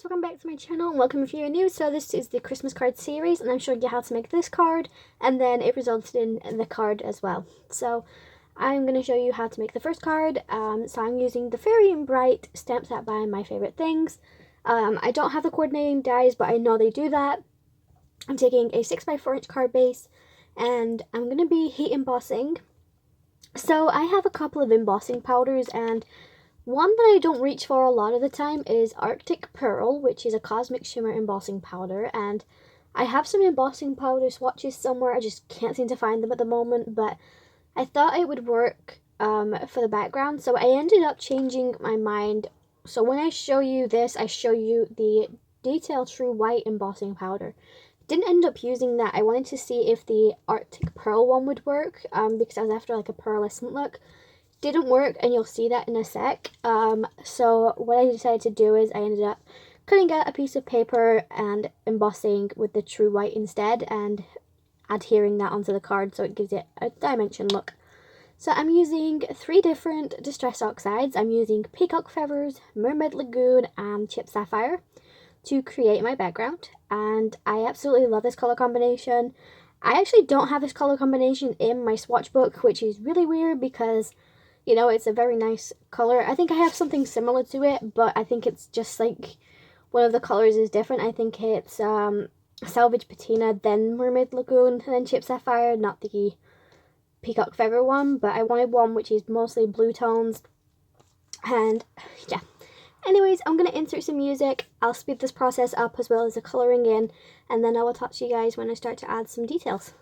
welcome back to my channel and welcome if you're new. So this is the Christmas card series and I'm showing you how to make this card, and then it resulted in the card as well. So I'm going to show you how to make the first card. So I'm using the Furry and Bright stamp set by My Favorite Things. I don't have the coordinating dies, but I know they do that. I'm taking a 6x4 inch card base and I'm going to be heat embossing. So I have a couple of embossing powders, and one that I don't reach for a lot of the time is Arctic Pearl, which is a Cosmic Shimmer embossing powder, and I have some embossing powder swatches somewhere. I just can't seem to find them at the moment, but I thought it would work for the background, so I ended up changing my mind. So when I show you this, I show you the Detail True White embossing powder. Didn't end up using that. I wanted to see if the Arctic Pearl one would work, because I was after like a pearlescent look. Didn't work, and you'll see that in a sec. So what I decided to do is I ended up cutting out a piece of paper and embossing with the True White instead, and adhering that onto the card so it gives it a dimension look. So I'm using 3 different distress oxides. I'm using Peacock Feathers, Mermaid Lagoon, and Chip Sapphire to create my background, and I absolutely love this color combination. I actually don't have this color combination in my swatch book, which is really weird because, you know, it's a very nice color. I think I have something similar to it, but I think it's just like one of the colors is different. I think it's Salvage Patina, then Mermaid Lagoon, and then Chip Sapphire, not the Peacock Feather one, but I wanted one which is mostly blue tones, and yeah. Anyways, I'm going to insert some music. I'll speed this process up as well as the colouring in, and then I will talk to you guys when I start to add some details.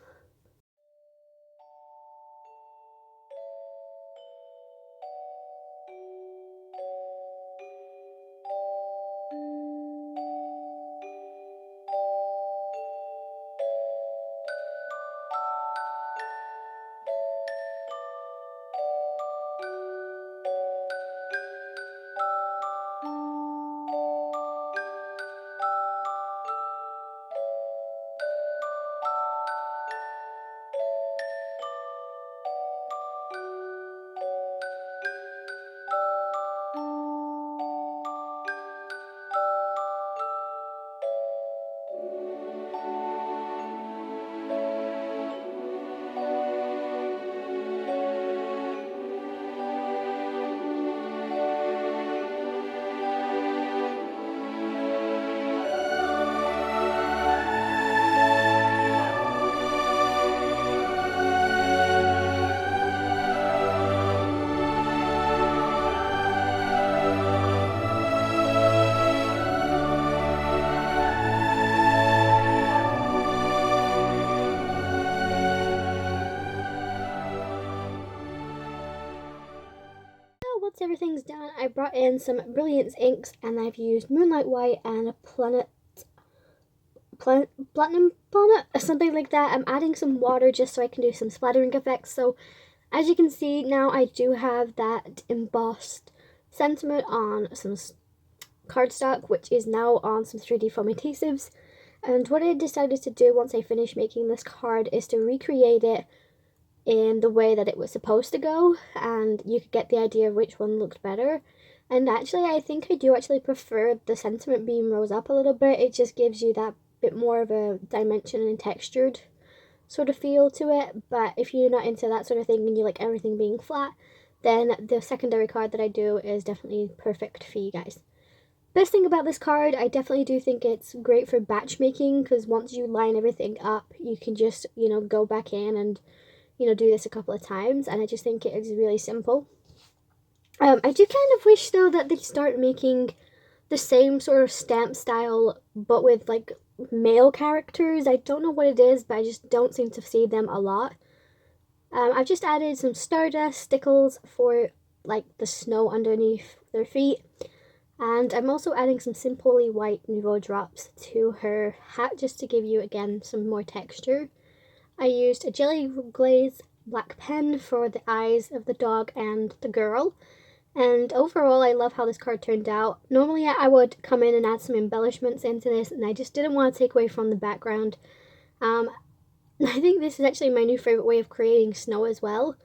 Once everything's done, I brought in some Brilliance inks, and I've used Moonlight White and a Platinum Planet, or something like that. I'm adding some water just so I can do some splattering effects. So as you can see now, I do have that embossed sentiment on some cardstock, which is now on some 3D foam adhesives. And what I decided to do once I finished making this card is to recreate it in the way that it was supposed to go, and you could get the idea of which one looked better. And actually, I think I do actually prefer the sentiment being rose up a little bit. It just gives you that bit more of a dimension and textured sort of feel to it. But if you're not into that sort of thing and you like everything being flat, then the secondary card that I do is definitely perfect for you guys. Best thing about this card, I definitely do think it's great for batch making, because once you line everything up, you can just, you know, go back in and, you know, do this a couple of times, and I just think it is really simple. I do kind of wish though that they start making the same sort of stamp style but with like male characters. I don't know what it is, but I just don't seem to see them a lot. I've just added some Stardust-STICKLES for like the snow underneath their feet, and I'm also adding some Simply White NUVO drops to her hat just to give you again some more texture. I used a jelly glaze black pen for the eyes of the dog and the girl, and overall I love how this card turned out. Normally I would come in and add some embellishments into this, and I just didn't want to take away from the background. I think this is actually my new favourite way of creating snow as well.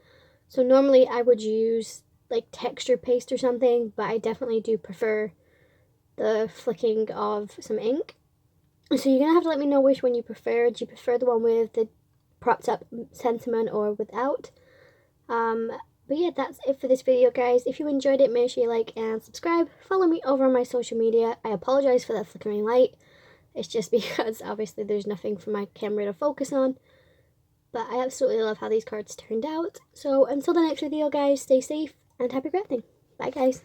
So normally I would use like texture paste or something, but I definitely do prefer the flicking of some ink. So you're going to have to let me know which one you prefer. Do you prefer the one with the propped up sentiment or without? But yeah, that's it for this video, guys. If you enjoyed it, make sure you like and subscribe. Follow me over on my social media. I apologize for that flickering light. It's just because obviously there's nothing for my camera to focus on. But I absolutely love how these cards turned out. So until the next video, guys, stay safe and happy crafting. Bye, guys.